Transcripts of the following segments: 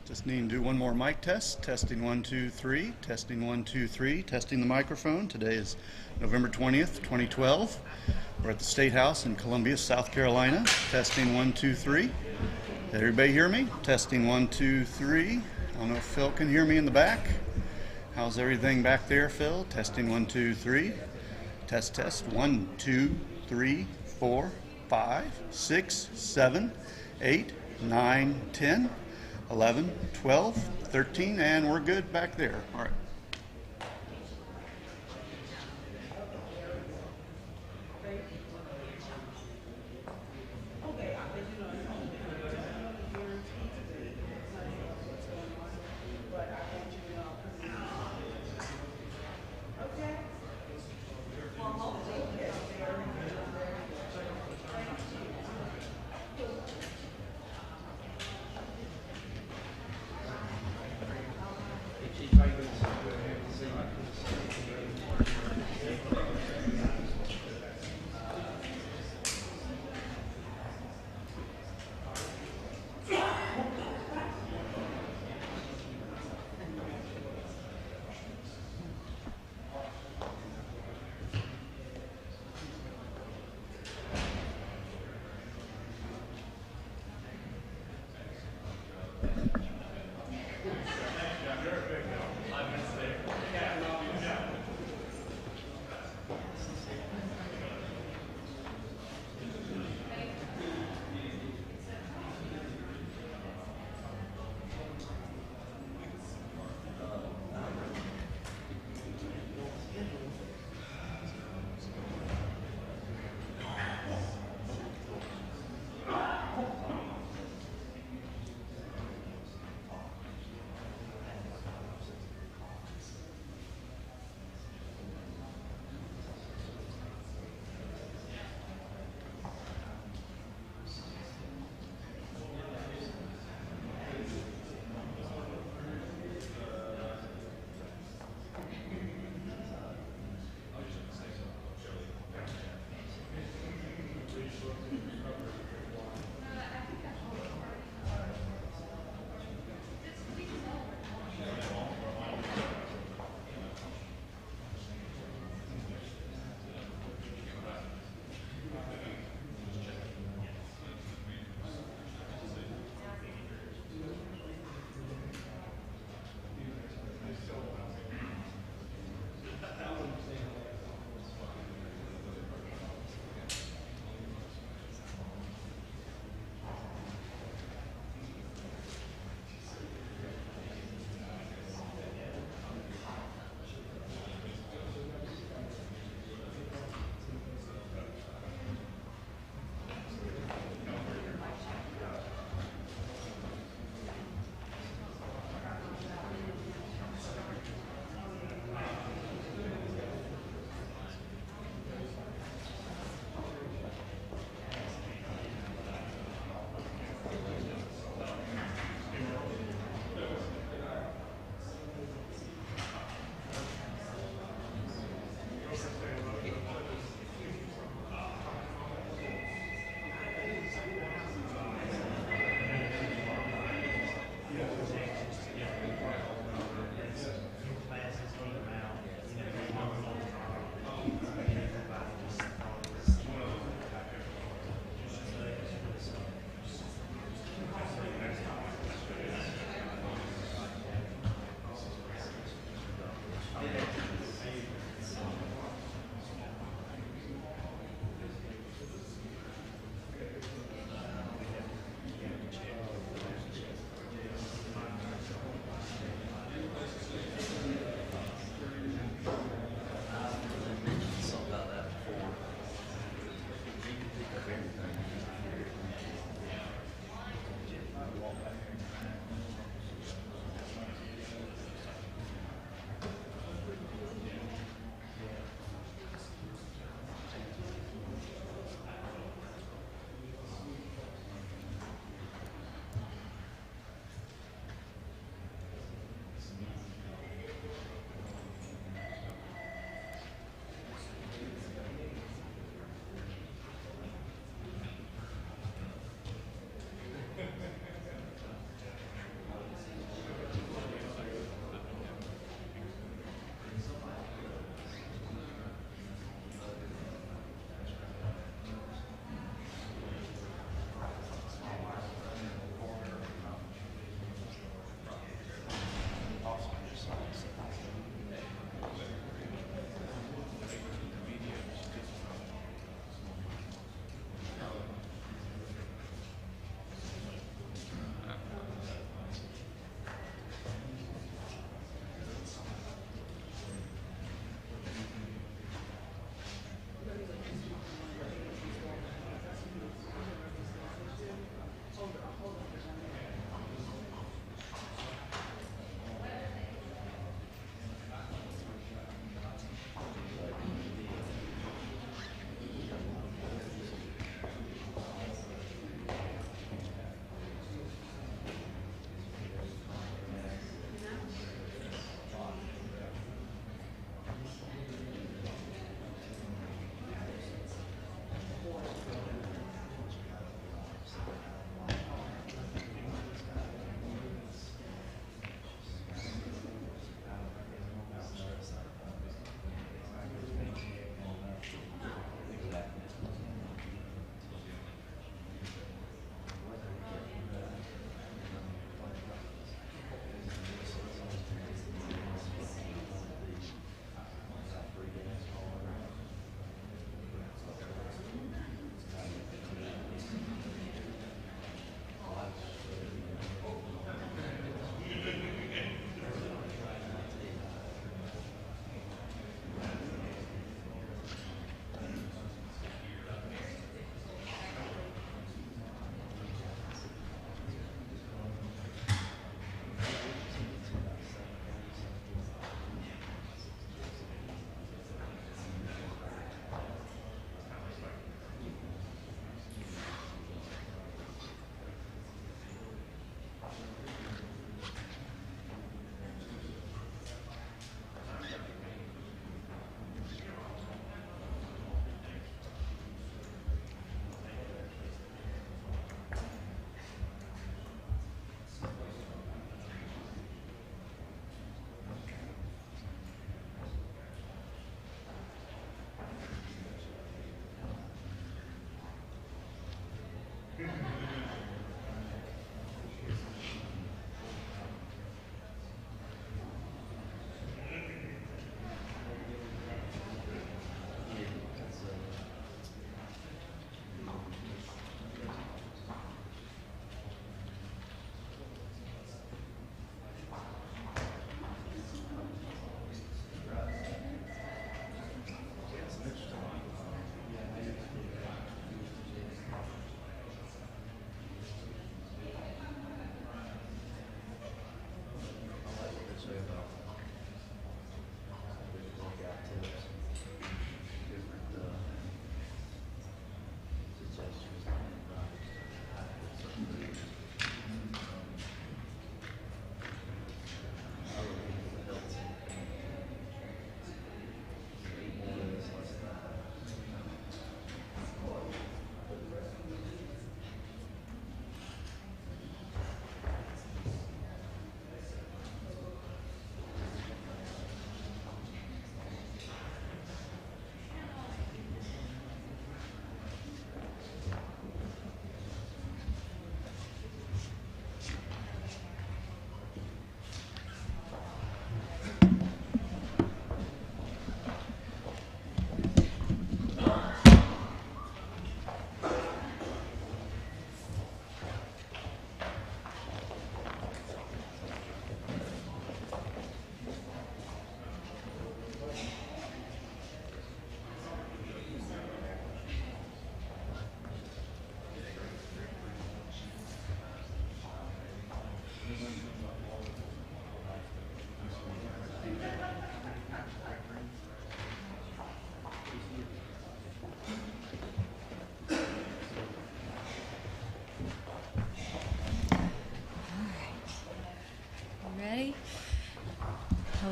Just need to do one more mic test. Testing 1, 2, 3. Testing 1, 2, 3. Testing the microphone. Today is November 20th, 2012. We're at the State House in Columbia, South Carolina. Testing 1, 2, 3. Did everybody hear me? Testing 1, 2, 3. I don't know if Phil can hear me in the back. How's everything back there, Phil? Testing 1, 2, 3. Test, test. 1, 2, 3, 4, 5, 6, 7, 8, 9, 10. 11, 12, 13, and we're good back there. All right.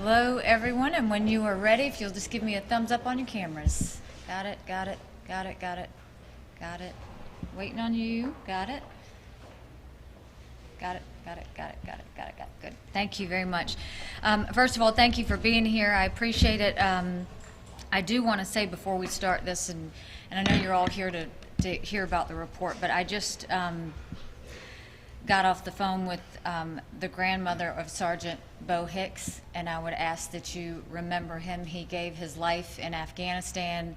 Hello, everyone, and when you are ready, if you'll just give me a thumbs up on your cameras. Got it, got it, got it, got it, got it. Waiting on you. Got it. Got it, got it, got it, got it, got it, got it. Good. Thank you very much. First of all, thank you for being here. I appreciate it. I do want to say before we start this, and I know you're all here to hear about the report, but I just got off the phone with the grandmother of Sergeant Bo Hicks, and I would ask that you remember him. He gave his life in Afghanistan.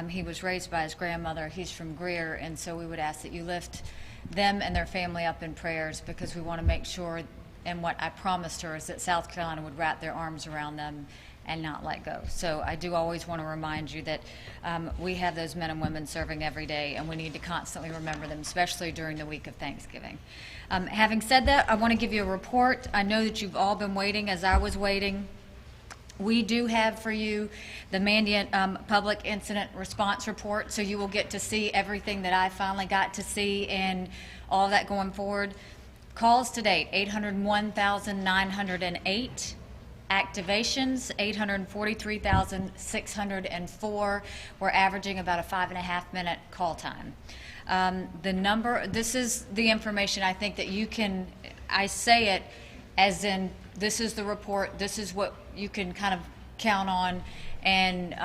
He was raised by his grandmother. He's from Greer, and so we would ask that you lift them and their family up in prayers, because we want to make sure, and what I promised her is that South Carolina would wrap their arms around them and not let go. So I do always want to remind you that we have those men and women serving every day, and we need to constantly remember them, especially during the week of Thanksgiving. Having said that, I want to give you a report. I know that you've all been waiting as I was waiting. We do have for you the Mandiant Public Incident Response Report, so you will get to see everything that I finally got to see and all that going forward. Calls to date, 801,908. Activations, 843,604. We're averaging about a 5.5-minute call time. The number, this is the information I think that you can, I say it as in this is the report, this is what you can kind of count on and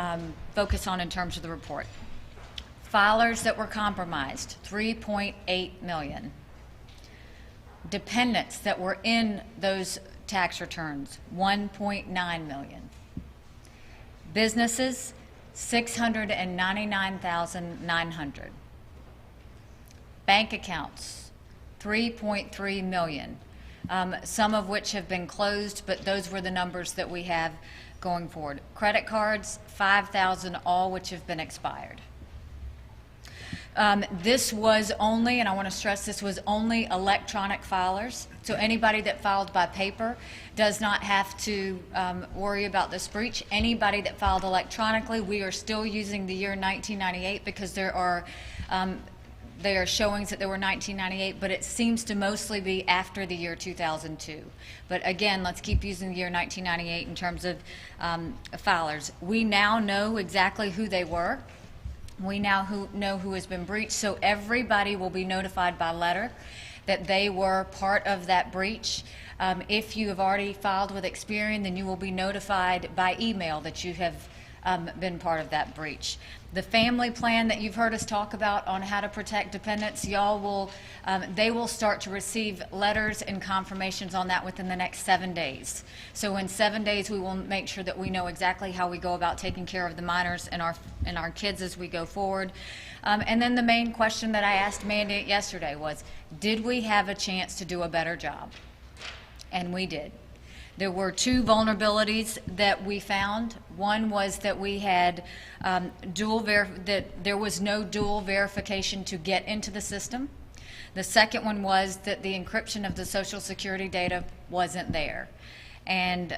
focus on in terms of the report. Filers that were compromised, 3.8 million. Dependents that were in those tax returns, 1.9 million. Businesses, 699,900. Bank accounts, 3.3 million. Some of which have been closed, but those were the numbers that we have going forward. Credit cards, 5,000 all, which have been expired. This was only, and I want to stress, this was only electronic filers. So anybody that filed by paper does not have to worry about this breach. Anybody that filed electronically, we are still using the year 1998 because there are showings that there were 1998, but it seems to mostly be after the year 2002. But again, let's keep using the year 1998 in terms of filers. We now know exactly who they were. We now know who has been breached, so everybody will be notified by letter that they were part of that breach. If you have already filed with Experian, then you will be notified by email that you have been part of that breach. The family plan that you've heard us talk about on how to protect dependents, y'all will, they will start to receive letters and confirmations on that within the next 7 days. So in 7 days, we will make sure that we know exactly how we go about taking care of the minors and our kids as we go forward. And then the main question that I asked Mandy yesterday was, did we have a chance to do a better job? And we did. There were two vulnerabilities that we found. One was that we had that there was no dual verification to get into the system. The second one was that the encryption of the Social Security data wasn't there. And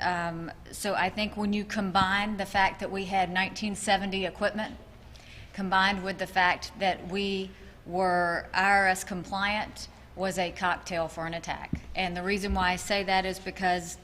so I think when you combine the fact that we had 1970 equipment, combined with the fact that we were IRS compliant, was a cocktail for an attack. And the reason why I say that is because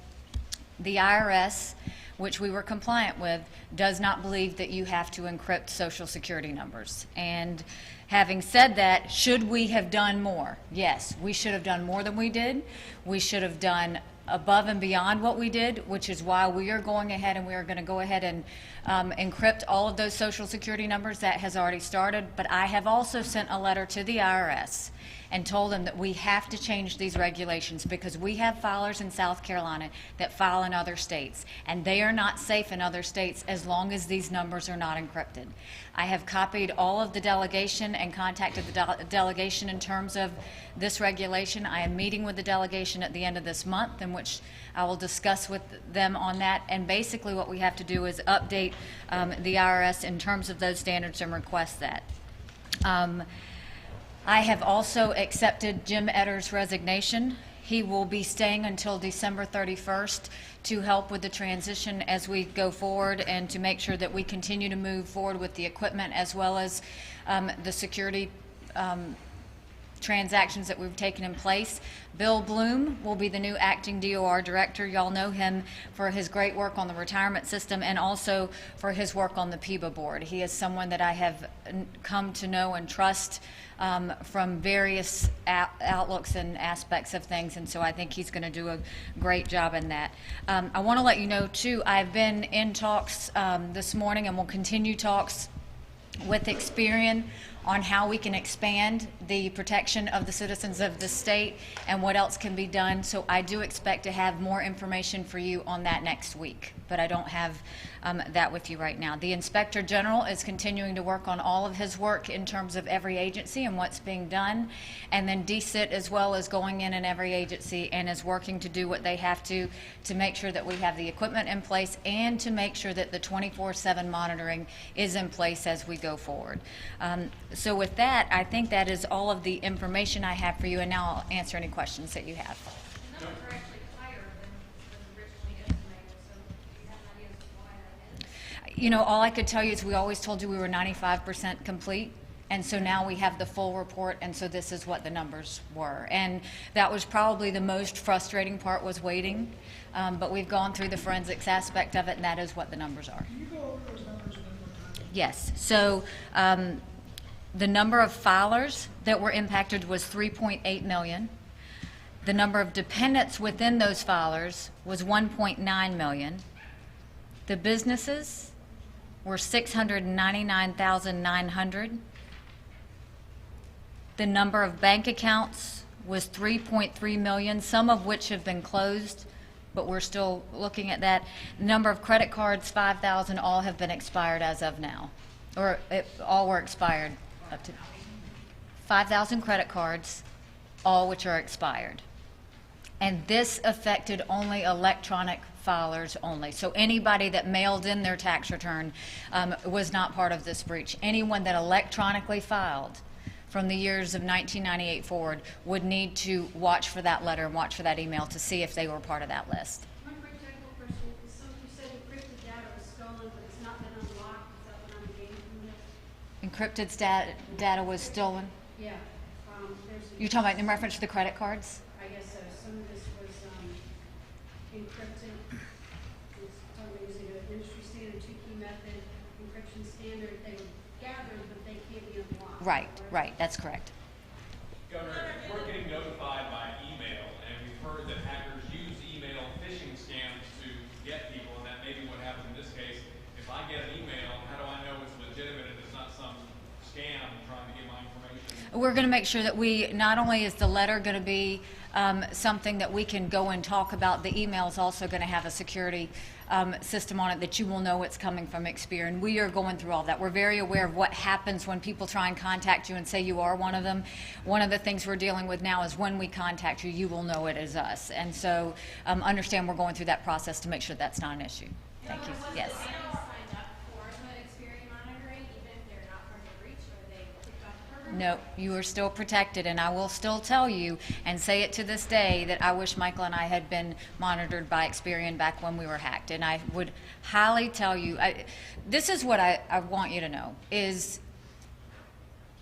the IRS, which we were compliant with, does not believe that you have to encrypt Social Security numbers. And having said that, should we have done more? Yes, we should have done more than we did. We should have done above and beyond what we did, which is why we are going ahead and we are going to go ahead and encrypt all of those Social Security numbers. That has already started. But I have also sent a letter to the IRS and told them that we have to change these regulations because we have filers in South Carolina that file in other states, and they are not safe in other states as long as these numbers are not encrypted. I have copied all of the delegation and contacted the delegation in terms of this regulation. I am meeting with the delegation at the end of this month, in which I will discuss with them on that. And basically what we have to do is update the IRS in terms of those standards and request that. I have also accepted Jim Etter's resignation. He will be staying until December 31st to help with the transition as we go forward and to make sure that we continue to move forward with the equipment as well as the security transactions that we've taken in place. Bill Bloom will be the new acting DOR director. Y'all know him for his great work on the retirement system and also for his work on the PIBA board. He is someone that I have come to know and trust from various outlooks and aspects of things, and so I think he's going to do a great job in that. I want to let you know, too, I've been in talks this morning and will continue talks with Experian on how we can expand the protection of the citizens of the state and what else can be done. So I do expect to have more information for you on that next week, but I don't have that with you right now. The Inspector General is continuing to work on all of his work in terms of every agency and what's being done, and then DCIT as well is going in every agency and is working to do what they have to make sure that we have the equipment in place and to make sure that the 24/7 monitoring is in place as we go forward. So with that, I think that is all of the information I have for you, and now I'll answer any questions that you have. The numbers are actually higher than originally estimated, so do you have an idea as to why that is? You know, all I could tell you is we always told you we were 95% complete, and so now we have the full report, and so this is what the numbers were. And that was probably the most frustrating part, was waiting, but we've gone through the forensics aspect of it, and that is what the numbers are. Can you go over those numbers one more time? Yes, so the number of filers that were impacted was 3.8 million. The number of dependents within those filers was 1.9 million. The businesses were 699,900. The number of bank accounts was 3.3 million, some of which have been closed, but we're still looking at that. The number of credit cards, 5,000, all have been expired as of now, or all were expired up to 5,000 credit cards, all which are expired. And this affected only electronic filers only. So anybody that mailed in their tax return was not part of this breach. Anyone that electronically filed from the years of 1998 forward would need to watch for that letter and watch for that email to see if they were part of that list. One quick technical question. So you said encrypted data was stolen, but it's not been unlocked. Is that what I'm getting from this? Encrypted data was stolen. Yeah. There's You're talking about in reference to the credit cards? I guess so. Some of this was encrypted. It's talking about using an industry standard two-key method, encryption standard. They were gathered, but they can't be unlocked. Right, that's correct. Governor, we're getting notified by email, and we've heard that hackers use email phishing scams to get people, and that may be what happened in this case. If I get an email, how do I know it's legitimate and it's not some scam trying to get my information? We're going to make sure that not only is the letter going to be something that we can go and talk about, the email is also going to have a security system on it that you will know it's coming from Experian. We are going through all that. We're very aware of what happens when people try and contact you and say you are one of them. One of the things we're dealing with now is when we contact you, you will know it is us. And so understand we're going through that process to make sure that's not an issue. Thank you. Yes. Signed up for the Experian monitoring, even if they're not part of the breach, or they kicked off the program? No, you are still protected, and I will still tell you and say it to this day that I wish Michael and I had been monitored by Experian back when we were hacked. And I would highly tell you, this is what I want you to know, is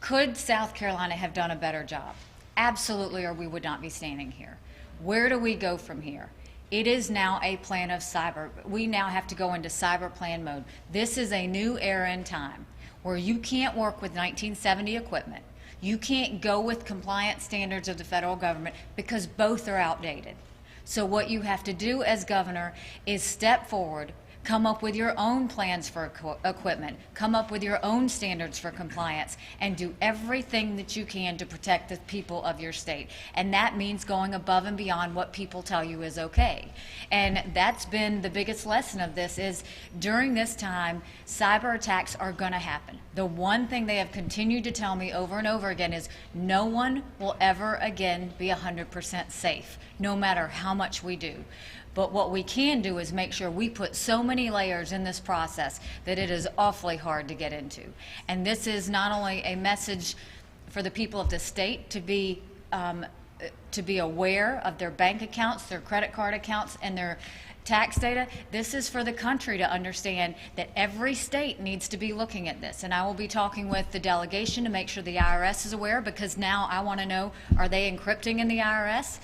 could South Carolina have done a better job? Absolutely, or we would not be standing here. Where do we go from here? It is now a plan of cyber. We now have to go into cyber plan mode. This is a new era in time where you can't work with 1970 equipment. You can't go with compliance standards of the federal government because both are outdated. So what you have to do as governor is step forward, come up with your own plans for equipment, come up with your own standards for compliance, and do everything that you can to protect the people of your state. And that means going above and beyond what people tell you is okay. And that's been the biggest lesson of this is during this time, cyber attacks are going to happen. The one thing they have continued to tell me over and over again is no one will ever again be 100% safe, no matter how much we do. But what we can do is make sure we put so many layers in this process that it is awfully hard to get into. And this is not only a message for the people of the state to be to be aware of their bank accounts, their credit card accounts, and their tax data. This is for the country to understand that every state needs to be looking at this. And I will be talking with the delegation to make sure the IRS is aware, because now I want to know, are they encrypting in the IRS?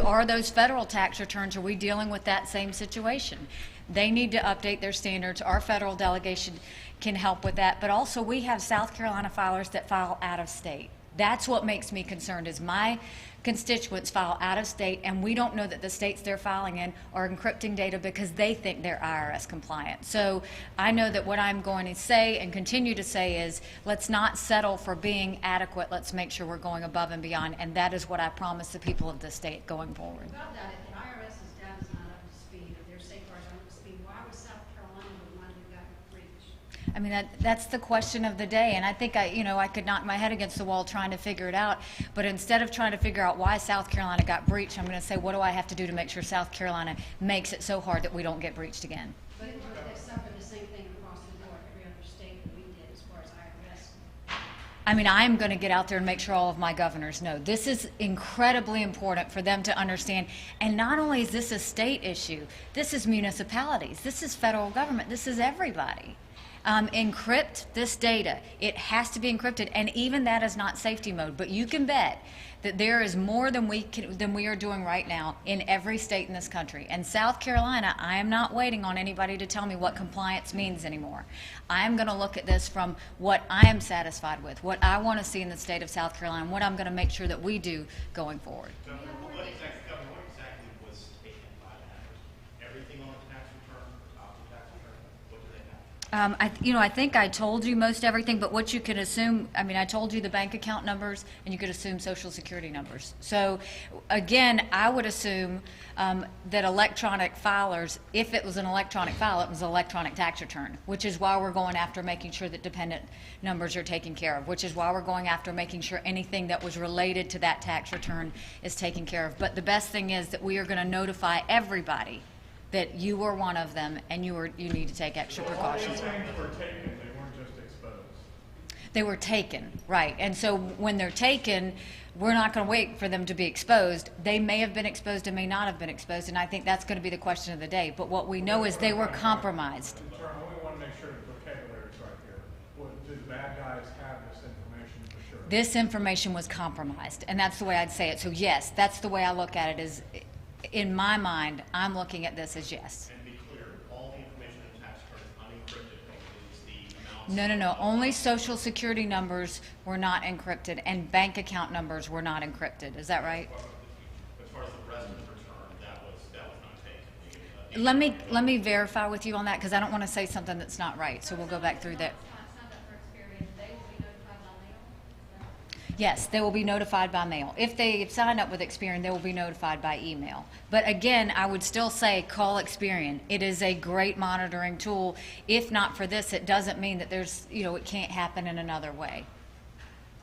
Are those federal tax returns, are we dealing with that same situation? They need to update their standards. Our federal delegation can help with that. But also we have South Carolina filers that file out of state. That's what makes me concerned, is my constituents file out of state, and we don't know that the states they're filing in are encrypting data because they think they're IRS compliant. So I know that what I'm going to say and continue to say is, let's not settle for being adequate. Let's make sure we're going above and beyond, and that is what I promise the people of the state going forward. About that, if the IRS's data's not up to speed, if their safeguards aren't up to speed, why was South Carolina the one who got breached? I mean, that's the question of the day, and I think I could knock my head against the wall trying to figure it out, but instead of trying to figure out why South Carolina got breached, I'm going to say, what do I have to do to make sure South Carolina makes it so hard that we don't get breached again? But they suffered the same thing across the board, every other state that we did as far as IRS. I mean, I'm going to get out there and make sure all of my governors know. This is incredibly important for them to understand. And not only is this a state issue, this is municipalities, this is federal government, this is everybody. Encrypt this data. It has to be encrypted, and even that is not safety mode. But you can bet that there is more than we are doing right now in every state in this country. And South Carolina, I am not waiting on anybody to tell me what compliance means anymore. I am going to look at this from what I am satisfied with, what I want to see in the state of South Carolina, and what I'm going to make sure that we do going forward. What exactly was taken by the hackers? Everything on the tax return, top of the tax return? What do they have? I think I told you most everything, but what you can assume, I mean, I told you the bank account numbers, and you could assume social security numbers. So again, I would assume that electronic filers, if it was an electronic file, it was an electronic tax return, which is why we're going after making sure that dependent numbers are taken care of, which is why we're going after making sure anything that was related to that tax return is taken care of. But the best thing is that we are going to notify everybody that you were one of them, and you need to take extra precautions. All these things were taken, they weren't just exposed. They were taken, right. And so when they're taken, we're not going to wait for them to be exposed. They may have been exposed and may not have been exposed, and I think that's going to be the question of the day. But what we know is they were compromised. We want to make sure the vocabulary is right here. Do the bad guys have this information for sure? This information was compromised, and that's the way I'd say it. So yes, that's the way I look at it, is in my mind, I'm looking at this as yes. And to be clear, all the information in the tax return is unencrypted, includes the amounts. No. Only social security numbers were not encrypted, and bank account numbers were not encrypted. Is that right? As far as the rest of the return, that was not taken. Let me verify with you on that, because I don't want to say something that's not right. So we'll go back through that. It's not that for experience, they will be notified by mail. Yes, they will be notified by mail. If they sign up with Experian, they will be notified by email. But again, I would still say call Experian. It is a great monitoring tool. If not for this, it doesn't mean that there's, it can't happen in another way.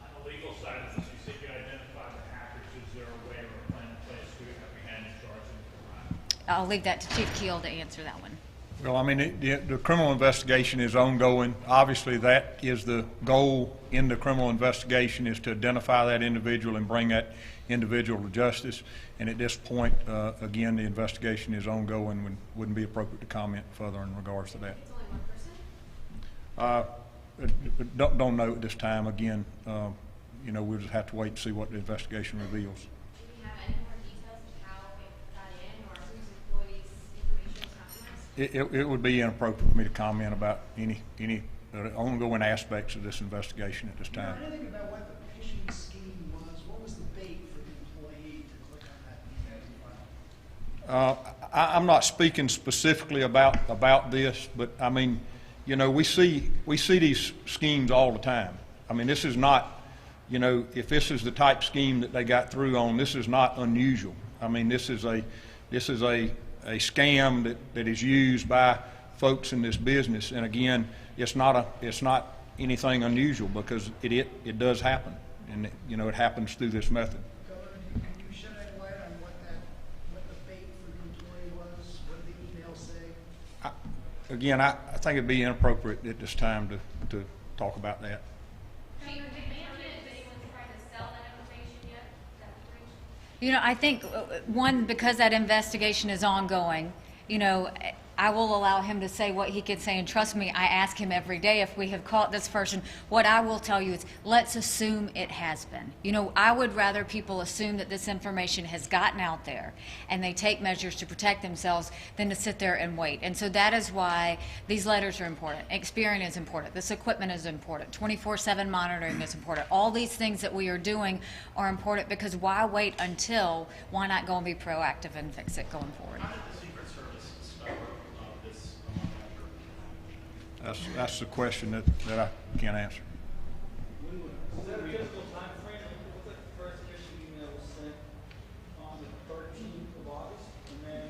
On the legal side of this, you said you identified the hackers. Is there a way or a plan in place to apprehend and charge them for crime? I'll leave that to Chief Keel to answer that one. Well, I mean, the criminal investigation is ongoing. Obviously, that is the goal in the criminal investigation, is to identify that individual and bring that individual to justice. And at this point, again, the investigation is ongoing and wouldn't be appropriate to comment further in regards to that. It's only one person? Don't know at this time. Again, we'll just have to wait and see what the investigation reveals. Do we have any more details of how it got in or whose employees' information was compromised? It would be inappropriate for me to comment about any ongoing aspects of this investigation at this Do you know time. anything about what the phishing scheme was? What was the bait for the employee to click on that email file? I'm not speaking specifically about this, but I mean, we see these schemes all the time. I mean, this is not, if this is the type scheme that they got through on, this is not unusual. I mean, this is a scam that is used by folks in this business, and again, it's not anything unusual, because it does happen, and it happens through this method. Governor, can you shed any light on what the bait for the employee was? What did the email say? Again, I think it'd be inappropriate at this time to talk about that. Did management, has anyone tried to sell that information yet? Is that the breach? You know, I think, one, because that investigation is ongoing, you know, I will allow him to say what he can say, and trust me, I ask him every day if we have caught this person. What I will tell you is, let's assume it has been. You know, I would rather people assume that this information has gotten out there and they take measures to protect themselves than to sit there and wait. And so that is why these letters are important. Experian is important. This equipment is important. 24/7 monitoring is important. All these things that we are doing are important, because why wait until? Why not go and be proactive and fix it going forward? How did the Secret Service discover this among after? That's the question that I can't answer. Was that a typical time frame? It looks like the first official email was sent on the 13th of August, and then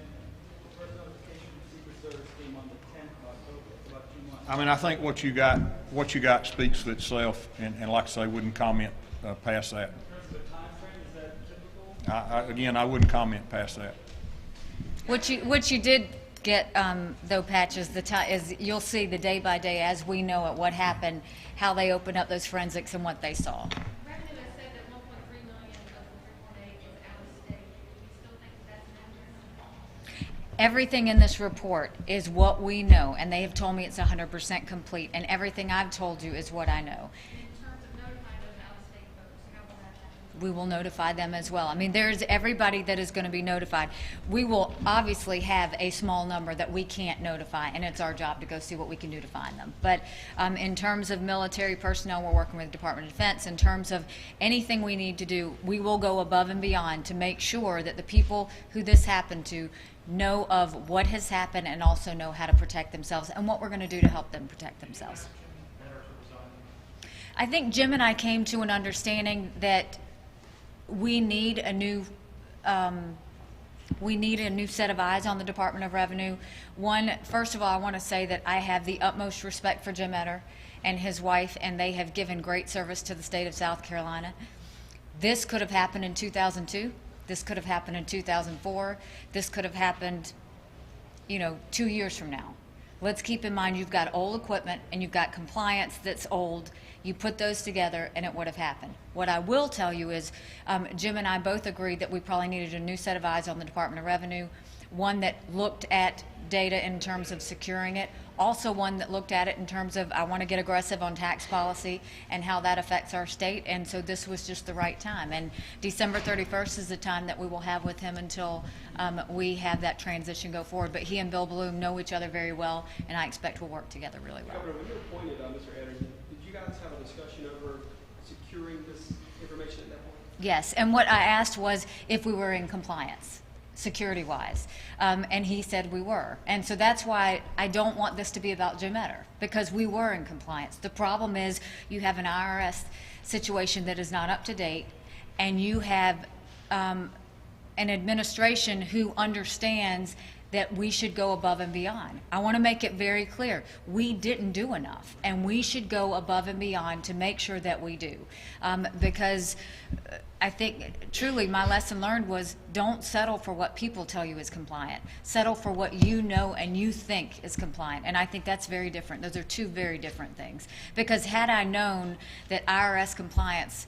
the first notification from Secret Service came on the 10th of October. It's about 2 months. I mean, I think what you got speaks for itself, and like I say, wouldn't comment past that. In terms of the time frame, is that typical? Again, I wouldn't comment past that. What you did get, though, Patch, is you'll see the day by day as we know it, what happened, how they opened up those forensics and what they saw. Revenue has said that 1.3 million of the 3.8 was out of state. Do you still think that's accurate? Everything in this report is what we know, and they have told me it's 100% complete, and everything I've told you is what I know. In terms of notifying those out-of-state folks, how will that happen? We will notify them as well. I mean, there's everybody that is going to be notified. We will obviously have a small number that we can't notify, and it's our job to go see what we can do to find them. But in terms of military personnel, we're working with the Department of Defense. In terms of anything we need to do, we will go above and beyond to make sure that the people who this happened to know of what has happened and also know how to protect themselves and what we're going to do to help them protect themselves. I think Jim and I came to an understanding that we need a new set of eyes on the Department of Revenue. One, first of all, I want to say that I have the utmost respect for Jim Etter and his wife, and they have given great service to the state of South Carolina. This could have happened in 2002. This could have happened in 2004. This could have happened, 2 years from now. Let's keep in mind you've got old equipment and you've got compliance that's old. You put those together and it would have happened. What I will tell you is Jim and I both agreed that we probably needed a new set of eyes on the Department of Revenue, one that looked at data in terms of securing it, also one that looked at it in terms of I want to get aggressive on tax policy and how that affects our state, and so this was just the right time. And December 31st is the time that we will have with him until we have that transition go forward. But he and Bill Bloom know each other very well, and I expect we'll work together really well. Governor, when you appointed Mr. Etter, did you guys have a discussion over securing this information at that point? Yes, and what I asked was if we were in compliance, security-wise, and he said we were. And so that's why I don't want this to be about Jim Etter, because we were in compliance. The problem is you have an IRS situation that is not up to date, and you have an administration who understands that we should go above and beyond. I want to make it very clear, we didn't do enough, and we should go above and beyond to make sure that we do. Because I think truly my lesson learned was don't settle for what people tell you is compliant. Settle for what you know and you think is compliant. And I think that's very different. Those are two very different things. Because had I known that IRS compliance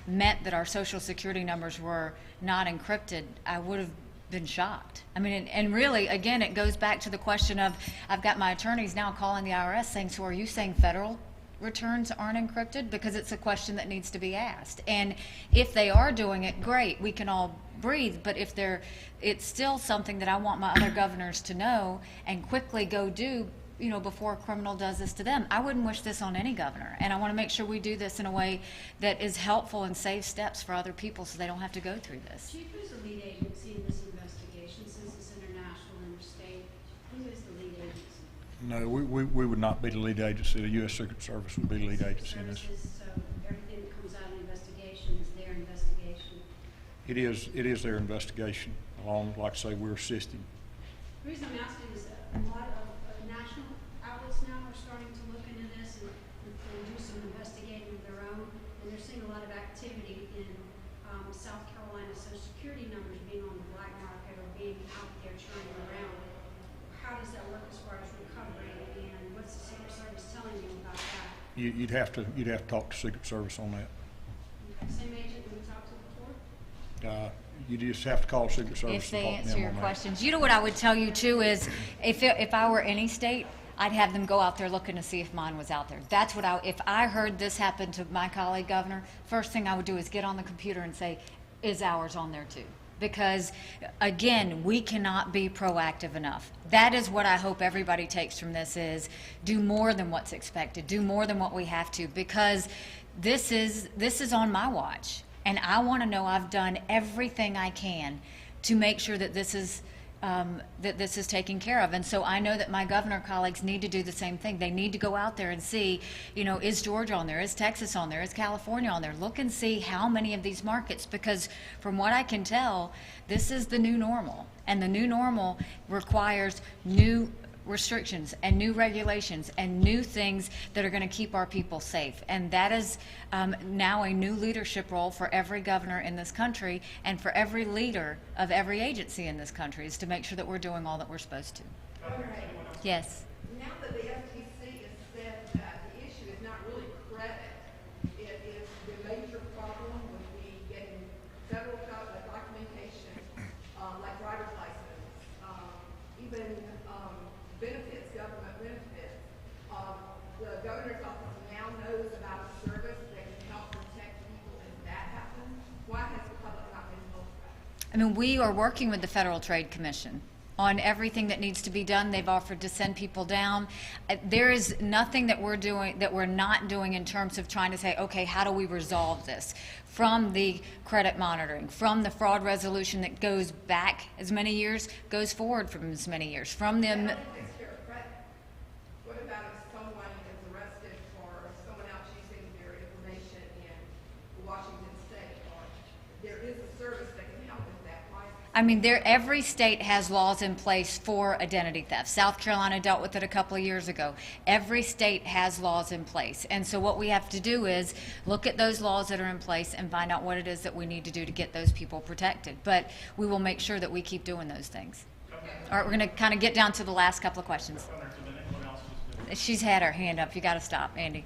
meant that our Social Security numbers were not encrypted, I would have been shocked. I mean, and really, again, it goes back to the question of, I've got my attorneys now calling the IRS saying, so are you saying federal returns aren't encrypted? Because it's a question that needs to be asked. And if they are doing it, great, we can all breathe. But if it's still something that I want my other governors to know and quickly go do, before a criminal does this to them. I wouldn't wish this on any governor. And I want to make sure we do this in a way that is helpful and saves steps for other people so they don't have to go through this. Chief, who's the lead agency in this investigation, since it's international, interstate? Who is the lead agency? No, we would not be the lead agency. The U.S. Secret Service would be the lead agency in this. Services, so everything that comes out of the investigation is their investigation. It is their investigation. Along, like I say, we're assisting. The reason I'm asking is that a lot of national outlets now are starting to look into this and do some investigating of their own, and they're seeing a lot of activity in South Carolina, so security numbers being on the black market or being out there churning around. How does that work as far as recovery, and what's the Secret Service telling you about that? You'd have to talk to Secret Service on that. Okay. Same agent that we talked to before? You just have to call Secret Service. If they and talk to answer them your on that. questions. You know what I would tell you too is, if I were any state, I'd have them go out there looking to see if mine was out there. That's what if I heard this happen to my colleague governor, first thing I would do is get on the computer and say, is ours on there too? Because again, we cannot be proactive enough. That is what I hope everybody takes from this is do more than what's expected, do more than what we have to, because this is on my watch. And I want to know I've done everything I can to make sure that this is taken care of. And so I know that my governor colleagues need to do the same thing. They need to go out there and see, is Georgia on there? Is Texas on there? Is California on there? Look and see how many of these markets, because from what I can tell, this is the new normal. And the new normal requires new restrictions and new regulations and new things that are going to keep our people safe. And that is now a new leadership role for every governor in this country and for every leader of every agency in this country, is to make sure that we're doing all that we're supposed to. Yes. Now that the FTC has said that the issue is not really credit, it is the major problem would be getting federal documentation, like driver's license, even benefits, government benefits. The governor's office now knows about a service that can help protect people if that happens. Why has the public not been told about it? I mean, we are working with the Federal Trade Commission on everything that needs to be done. They've offered to send people down. There is nothing that we're doing that we're not doing in terms of trying to say, okay, how do we resolve this? From the credit monitoring, from the fraud resolution that goes back as many years, goes forward from as many years, from the That only takes care of credit. What about if someone is arrested for someone else using their information in Washington State, or there is a service that can help with that? Why? I mean, every state has laws in place for identity theft. South Carolina dealt with it a couple of years ago. Every state has laws in place. And so what we have to do is look at those laws that are in place and find out what it is that we need to do to get those people protected. But we will make sure that we keep doing those things. All right, we're going to kind of get down to the last couple of questions. She's had her hand up. You got to stop, Andy.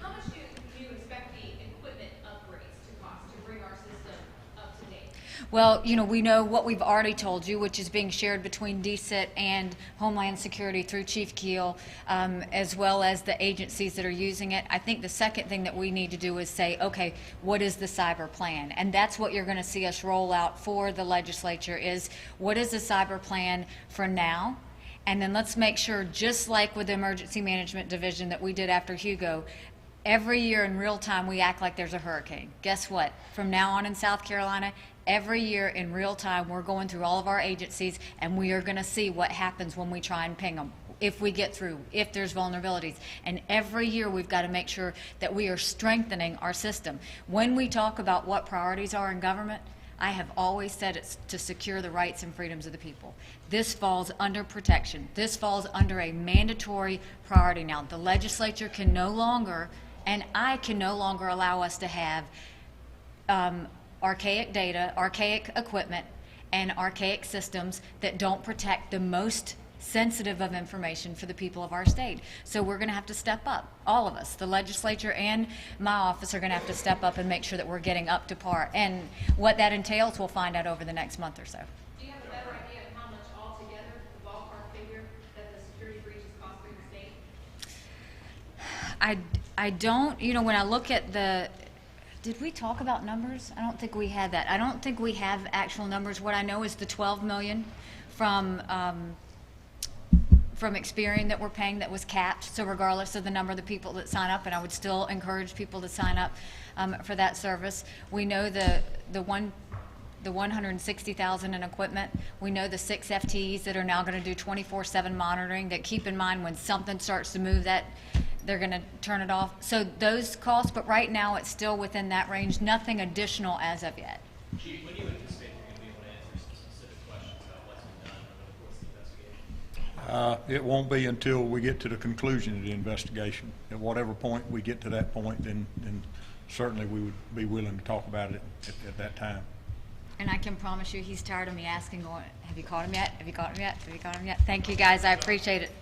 How much do you expect the equipment upgrades to cost to bring our system up to date? Well, we know what we've already told you, which is being shared between DCIT and Homeland Security through Chief Keel, as well as the agencies that are using it. I think the second thing that we need to do is say, okay, what is the cyber plan? And that's what you're going to see us roll out for the legislature is, what is the cyber plan for now? And then let's make sure, just like with the Emergency Management Division that we did after Hugo, every year in real time we act like there's a hurricane. Guess what? From now on in South Carolina, every year in real time we're going through all of our agencies and we are going to see what happens when we try and ping them, if we get through, if there's vulnerabilities. And every year we've got to make sure that we are strengthening our system. When we talk about what priorities are in government, I have always said it's to secure the rights and freedoms of the people. This falls under protection. This falls under a mandatory priority now. The legislature can no longer, and I can no longer allow us to have archaic data, archaic equipment, and archaic systems that don't protect the most sensitive of information for the people of our state. So we're going to have to step up, all of us. The legislature and my office are going to have to step up and make sure that we're getting up to par. And what that entails, we'll find out over the next month or so. Do you have a better idea of how much altogether, the ballpark figure, that the security breach is costing the state? I don't, when I look at did we talk about numbers? I don't think we had that. I don't think we have actual numbers. What I know is the $12 million from Experian that we're paying that was capped. So regardless of the number of the people that sign up, and I would still encourage people to sign up for that service. We know the 160,000 in equipment. We know the 6 FTEs that are now going to do 24/7 monitoring. That, keep in mind, when something starts to move, that they're going to turn it off. So those costs, but right now it's still within that range. Nothing additional as of yet. Chief, when do you anticipate you're going to be able to answer some specific questions about what's been done over the course of the investigation? It won't be until we get to the conclusion of the investigation. At whatever point we get to that point, then certainly we would be willing to talk about it at that time. And I can promise you he's tired of me asking, going, have you caught him yet? Have you caught him yet? Have you caught him yet? Thank you, guys. I appreciate it.